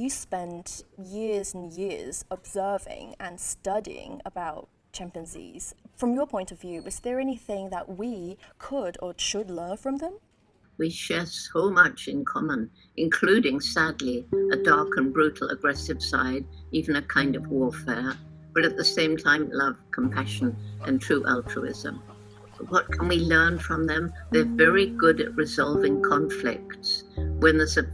you spent years and years observing and studying about chimpanzees. From your point of view, is there anything that we could or should learn from them? We share so much in common, including, sadly, a dark and brutal aggressive side, even a kind of warfare, but at the same time, love, compassion, and true altruism. What can we learn from them? They're very good at resolving conflicts. When there's a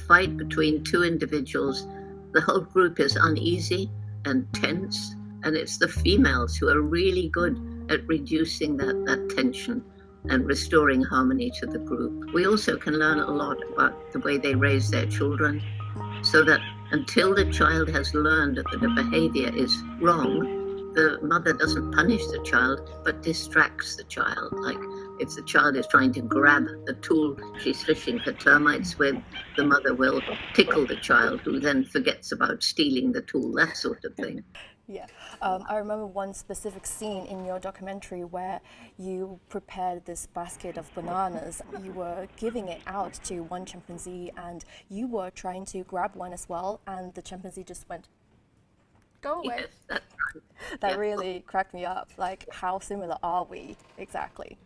fight between two individuals, the whole group is uneasy and tense, and it's the females who are really good at reducing that tension and restoring harmony to the group. We also can learn a lot about the way they raise their children, so that until the child has learned that the behavior is wrong, the mother doesn't punish the child, but distracts the child. Like if the child is trying to grab the tool she's fishing for termites with, the mother will tickle the child, who then forgets about stealing the tool, that sort of thing. Yeah, I remember one specific scene in your documentary where you prepared this basket of bananas. You were giving it out to one chimpanzee and you were trying to grab one as well, and the chimpanzee just went, "Go away." Yes, that's right. That Yeah. really cracked me up. Like, how similar are we exactly?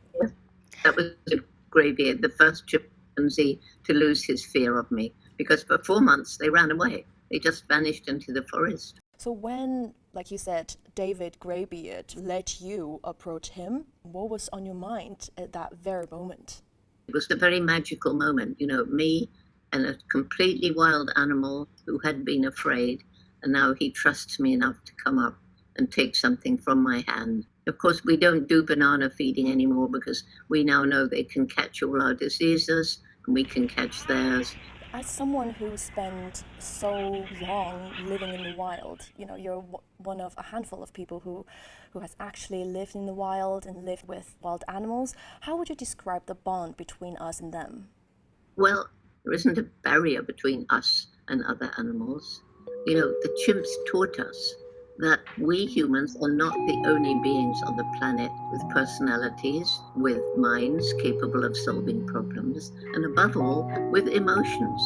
That was gravy, the first chimpanzee to lose his fear of me, because for 4 months they ran away. They just vanished into the forest. So when, like you said, David Greybeard let you approach him, what was on your mind at that very moment? It was a very magical moment, me and a completely wild animal who had been afraid, and now he trusts me enough to come up and take something from my hand. Of course, we don't do banana feeding anymore because we now know they can catch all our diseases and we can catch theirs. As someone who spent so long living in the wild, you're one of a handful of people who has actually lived in the wild and lived with wild animals. How would you describe the bond between us and them? Well, there isn't a barrier between us and other animals. The chimps taught us that we humans are not the only beings on the planet with personalities, with minds capable of solving problems, and above all, with emotions.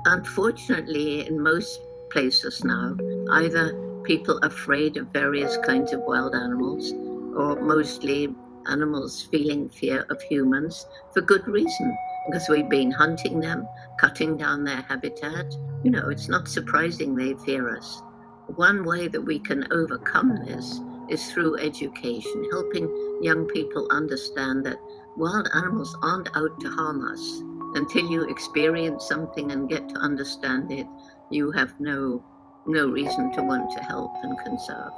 Unfortunately, in most places now, either people are afraid of various kinds of wild animals, or mostly animals feeling fear of humans for good reason, because we've been hunting them, cutting down their habitat. It's not surprising they fear us. One way that we can overcome this is through education, helping young people understand that wild animals aren't out to harm us. Until you experience something and get to understand it, you have no reason to want to help and conserve.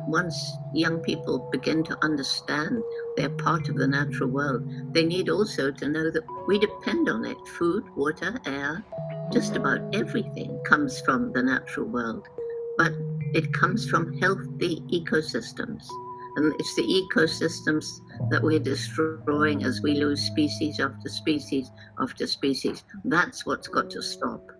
Once young people begin to understand they're part of the natural world, they need also to know that we depend on it. Food, water, air, just about everything comes from the natural world, but it comes from healthy ecosystems. And it's the ecosystems that we're destroying as we lose species after species after species. That's what's got to stop.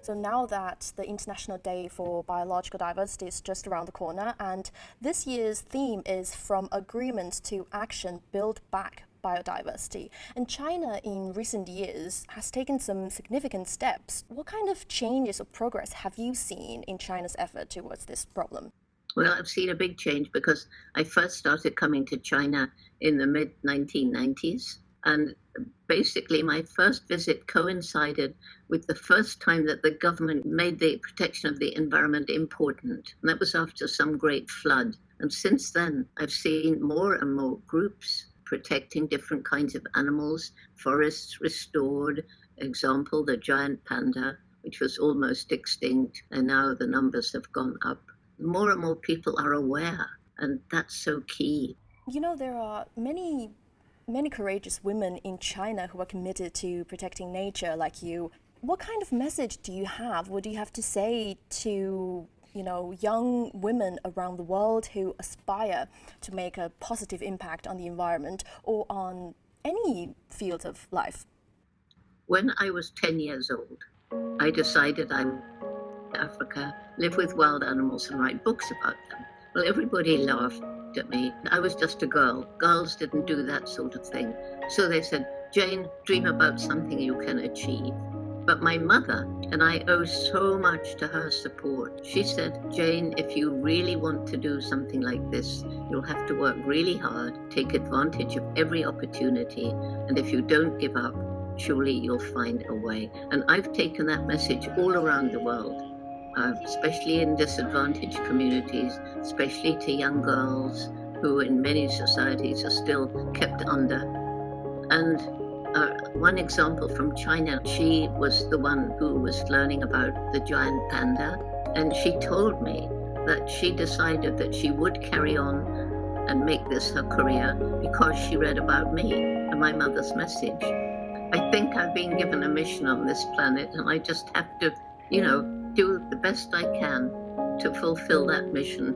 So now that the International Day for Biological Diversity is just around the corner, and this year's theme is From Agreement to Action, Build Back Biodiversity. And China in recent years has taken some significant steps. What kind of changes or progress have you seen in China's effort towards this problem? Well, I've seen a big change because I first started coming to China in the mid-1990s. And basically, my first visit coincided with the first time that the government made the protection of the environment important. And that was after some great flood. And since then, I've seen more and more groups protecting different kinds of animals, forests restored. Example, the giant panda, which was almost extinct, and now the numbers have gone up. More and more people are aware, and that's so key. There are many courageous women in China who are committed to protecting nature like you. What kind of message do you have? What do you have to say to, young women around the world who aspire to make a positive impact on the environment or on any field of life? When I was 10 years old, I decided I would go to Africa, live with wild animals and write books about them. Well, everybody laughed at me. I was just a girl. Girls didn't do that sort of thing. So they said, "Jane, dream about something you can achieve." But my mother, and I owe so much to her support, she said, Jane, if you really want to do something like this, you'll have to work really hard, take advantage of every opportunity, and if you don't give up, surely you'll find a way. And I've taken that message all around the world, especially in disadvantaged communities, especially to young girls who in many societies are still kept under. And one example from China, she was the one who was learning about the giant panda, and she told me that she decided that she would carry on and make this her career because she read about me and my mother's message. I think I've been given a mission on this planet, and I just have to, do the best I can to fulfill that mission